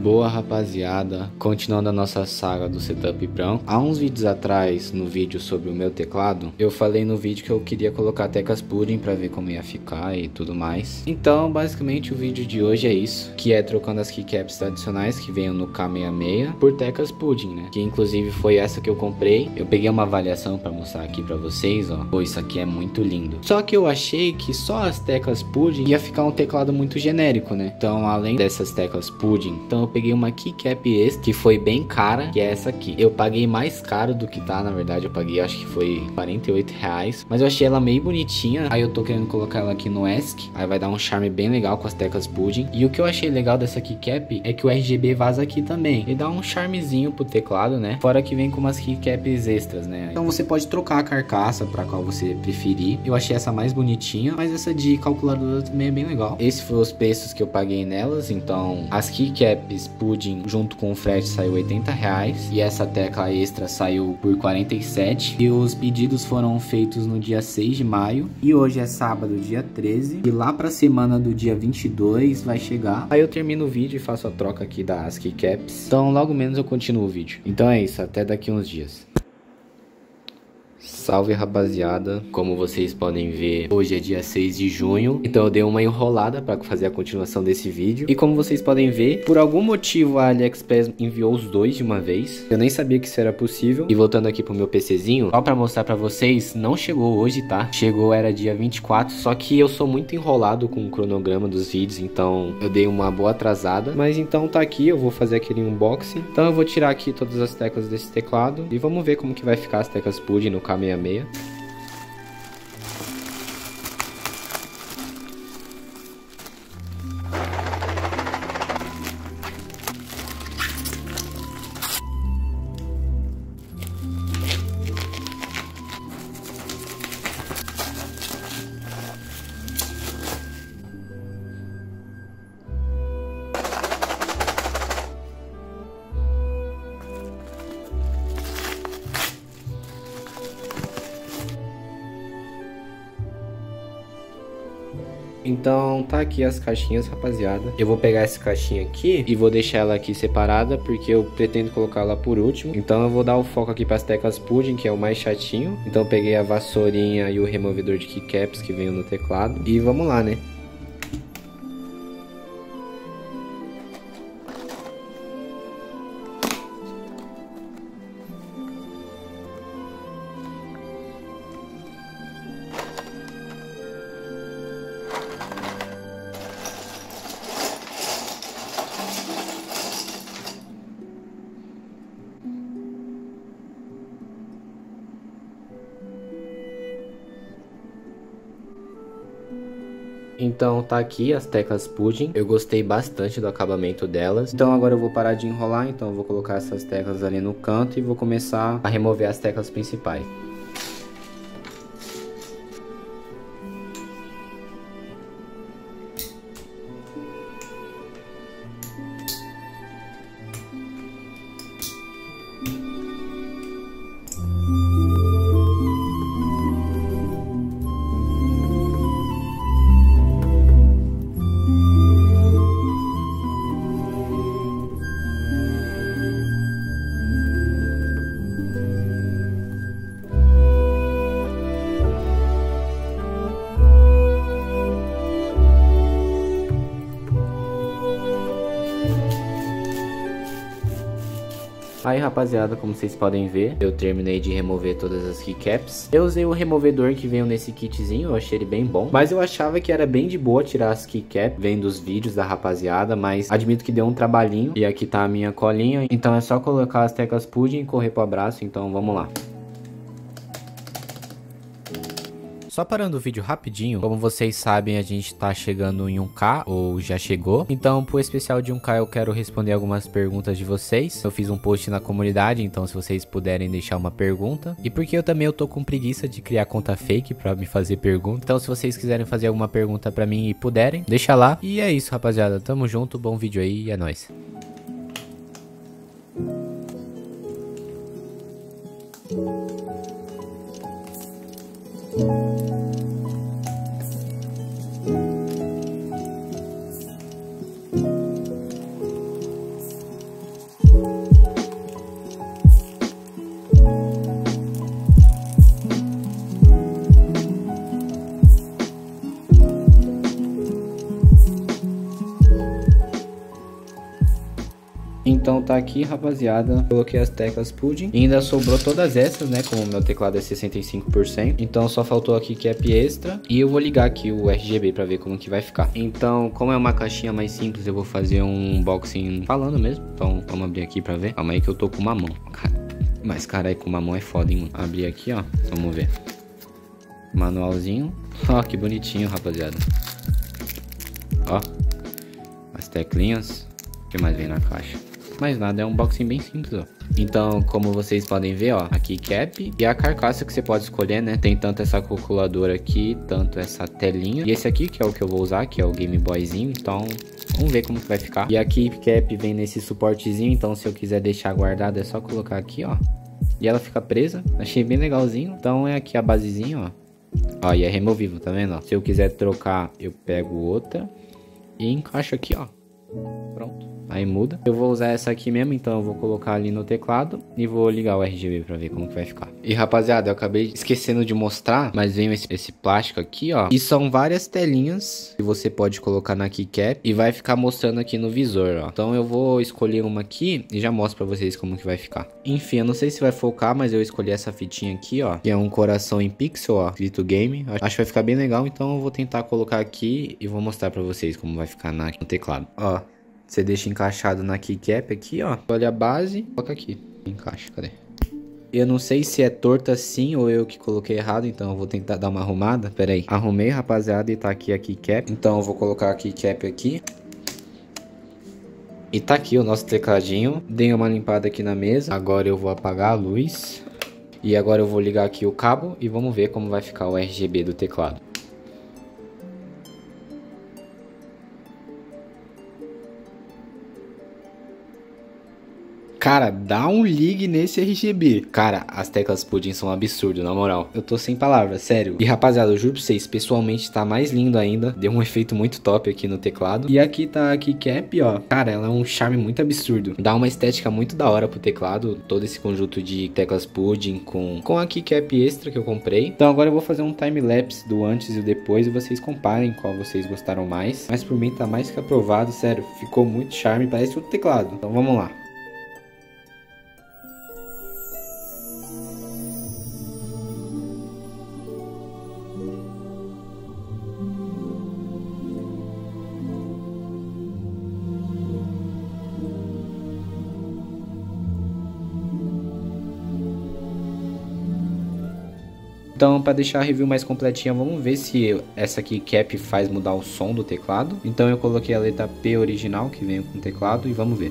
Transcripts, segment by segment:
Boa, rapaziada, continuando a nossa saga do setup branco. Há uns vídeos atrás, no vídeo sobre o meu teclado, eu falei no vídeo que eu queria colocar teclas pudding pra ver como ia ficar e tudo mais. Então, basicamente, o vídeo de hoje é isso, que é trocando as keycaps tradicionais que venham no K66 por teclas pudding, né? Que inclusive foi essa que eu comprei. Eu peguei uma avaliação pra mostrar aqui pra vocês, ó. Pô, isso aqui é muito lindo. Só que eu achei que só as teclas pudding ia ficar um teclado muito genérico, né? Então, além dessas teclas pudding, então eu peguei uma keycap extra, que foi bem cara, que é essa aqui. Eu paguei mais caro do que tá, na verdade, eu paguei, acho que foi R$48, mas eu achei ela meio bonitinha. Aí eu tô querendo colocar ela aqui no ESC, aí vai dar um charme bem legal com as teclas pudding. E o que eu achei legal dessa keycap é que o RGB vaza aqui também, e dá um charmezinho pro teclado, né? Fora que vem com umas keycaps extras, né? Então você pode trocar a carcaça pra qual você preferir. Eu achei essa mais bonitinha, mas essa de calculadora também é bem legal. Esses foram os preços que eu paguei nelas. Então as keycaps pudding junto com o frete saiu R$80 e essa tecla extra saiu por 47. E os pedidos foram feitos no dia 6 de maio e hoje é sábado, dia 13, e lá pra semana do dia 22 vai chegar. Aí eu termino o vídeo e faço a troca aqui das keycaps. Então logo menos eu continuo o vídeo. Então é isso, até daqui uns dias. Salve, rapaziada, como vocês podem ver, hoje é dia 6 de junho, então eu dei uma enrolada para fazer a continuação desse vídeo. E como vocês podem ver, por algum motivo a AliExpress enviou os dois de uma vez. Eu nem sabia que isso era possível. E voltando aqui pro meu PCzinho, só para mostrar para vocês, não chegou hoje, tá? Chegou, era dia 24, só que eu sou muito enrolado com o cronograma dos vídeos, então eu dei uma boa atrasada. Mas então tá aqui, eu vou fazer aquele unboxing. Então eu vou tirar aqui todas as teclas desse teclado e vamos ver como que vai ficar as teclas pudding no K66. Então tá aqui as caixinhas, rapaziada. Eu vou pegar essa caixinha aqui e vou deixar ela aqui separada, porque eu pretendo colocar ela por último. Então eu vou dar o foco aqui para as teclas pudding, que é o mais chatinho. Então eu peguei a vassourinha e o removedor de keycaps que veio no teclado. E vamos lá, né? Então tá aqui as teclas pudding, eu gostei bastante do acabamento delas. Então agora eu vou parar de enrolar, então eu vou colocar essas teclas ali no canto e vou começar a remover as teclas principais. Aí, rapaziada, como vocês podem ver, eu terminei de remover todas as keycaps. Eu usei o removedor que veio nesse kitzinho, eu achei ele bem bom. Mas eu achava que era bem de boa tirar as keycaps, vendo os vídeos da rapaziada, mas admito que deu um trabalhinho. E aqui tá a minha colinha, então é só colocar as teclas pudding e correr pro abraço, então vamos lá. Só parando o vídeo rapidinho, como vocês sabem, a gente tá chegando em 1K, ou já chegou. Então, pro especial de 1K, eu quero responder algumas perguntas de vocês. Eu fiz um post na comunidade, então se vocês puderem deixar uma pergunta. E porque eu tô com preguiça de criar conta fake pra me fazer pergunta. Então, se vocês quiserem fazer alguma pergunta pra mim e puderem, deixa lá. E é isso, rapaziada. Tamo junto, bom vídeo aí e é nóis. Então tá aqui, rapaziada, coloquei as teclas pudim e ainda sobrou todas essas, né, como o meu teclado é 65%, então só faltou aqui cap extra e eu vou ligar aqui o RGB pra ver como que vai ficar. Então, como é uma caixinha mais simples, eu vou fazer um unboxing falando mesmo, então vamos abrir aqui pra ver. Calma aí que eu tô com uma mão, cara. Mas caralho, com uma mão é foda, hein, mano. Abrir aqui, ó, vamos ver. Manualzinho, ó, que bonitinho, rapaziada. Ó, as teclinhas, o que mais vem na caixa? Mais nada, é um unboxing bem simples, ó. Então, como vocês podem ver, ó, aqui cap e a carcaça que você pode escolher, né? Tem tanto essa calculadora aqui, tanto essa telinha. E esse aqui, que é o que eu vou usar, que é o Game Boyzinho. Então, vamos ver como que vai ficar. E aqui cap vem nesse suportezinho, então se eu quiser deixar guardado é só colocar aqui, ó. E ela fica presa, achei bem legalzinho. Então é aqui a basezinha, ó. Ó, e é removível, tá vendo? Ó? Se eu quiser trocar, eu pego outra e encaixo aqui, ó. Pronto. Aí muda. Eu vou usar essa aqui mesmo, então eu vou colocar ali no teclado e vou ligar o RGB pra ver como que vai ficar. E rapaziada, eu acabei esquecendo de mostrar, mas vem esse plástico aqui, ó. E são várias telinhas que você pode colocar na keycap e vai ficar mostrando aqui no visor, ó. Então eu vou escolher uma aqui e já mostro pra vocês como que vai ficar. Enfim, eu não sei se vai focar, mas eu escolhi essa fitinha aqui, ó. Que é um coração em pixel, ó. Escrito game. Acho que vai ficar bem legal, então eu vou tentar colocar aqui e vou mostrar pra vocês como vai ficar no teclado. Ó. Você deixa encaixado na keycap aqui, ó. Olha a base, coloca aqui. Encaixa, cadê? Eu não sei se é torta assim ou eu que coloquei errado, então eu vou tentar dar uma arrumada. Pera aí. Arrumei, rapaziada, e tá aqui a keycap. Então eu vou colocar a keycap aqui. E tá aqui o nosso tecladinho. Dei uma limpada aqui na mesa. Agora eu vou apagar a luz. E agora eu vou ligar aqui o cabo e vamos ver como vai ficar o RGB do teclado. Cara, dá um ligue nesse RGB. Cara, as teclas pudim são um absurdo, na moral. Eu tô sem palavras, sério. E rapaziada, eu juro pra vocês, pessoalmente tá mais lindo ainda. Deu um efeito muito top aqui no teclado. E aqui tá a keycap, ó. Cara, ela é um charme muito absurdo. Dá uma estética muito da hora pro teclado. Todo esse conjunto de teclas pudim com a keycap extra que eu comprei. Então agora eu vou fazer um time-lapse do antes e o depois. E vocês comparem qual vocês gostaram mais. Mas por mim tá mais que aprovado, sério. Ficou muito charme, parece outro teclado. Então vamos lá. Então, para deixar a review mais completinha, vamos ver se essa aqui cap faz mudar o som do teclado. Então eu coloquei a letra P original, que vem com o teclado, e vamos ver.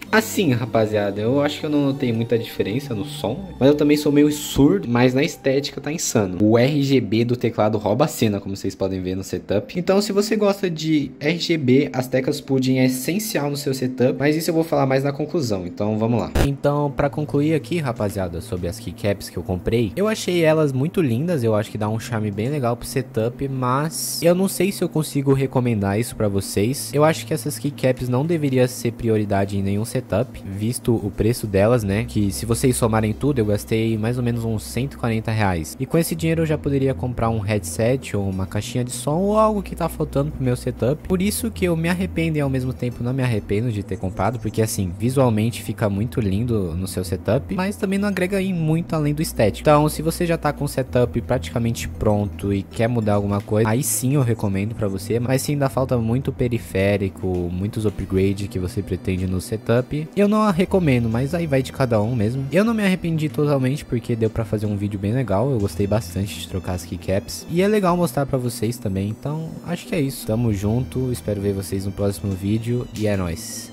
Assim, rapaziada, eu acho que eu não notei muita diferença no som, mas eu também sou meio surdo, mas na estética tá insano. O RGB do teclado rouba a cena, como vocês podem ver no setup. Então, se você gosta de RGB, as teclas pudim é essencial no seu setup, mas isso eu vou falar mais na conclusão, então vamos lá. Então, pra concluir aqui, rapaziada, sobre as keycaps que eu comprei, eu achei elas muito lindas, eu acho que dá um charme bem legal pro setup, mas eu não sei se eu consigo recomendar isso pra vocês. Eu acho que essas keycaps não deveriam ser prioridade em nenhum setup, visto o preço delas, né, que se vocês somarem tudo, eu gastei mais ou menos uns R$140. E com esse dinheiro eu já poderia comprar um headset ou uma caixinha de som ou algo que tá faltando pro meu setup. Por isso que eu me arrependo e ao mesmo tempo não me arrependo de ter comprado, porque assim, visualmente fica muito lindo no seu setup, mas também não agrega em muito além do estético. Então, se você já tá com o setup praticamente pronto e quer mudar alguma coisa, aí sim eu recomendo pra você, mas se ainda falta muito periférico, muitos upgrades que você pretende no setup, eu não a recomendo, mas aí vai de cada um mesmo. Eu não me arrependi totalmente porque deu pra fazer um vídeo bem legal, eu gostei bastante de trocar as keycaps e é legal mostrar pra vocês também, então acho que é isso. Tamo junto, espero ver vocês no próximo vídeo e é nóis.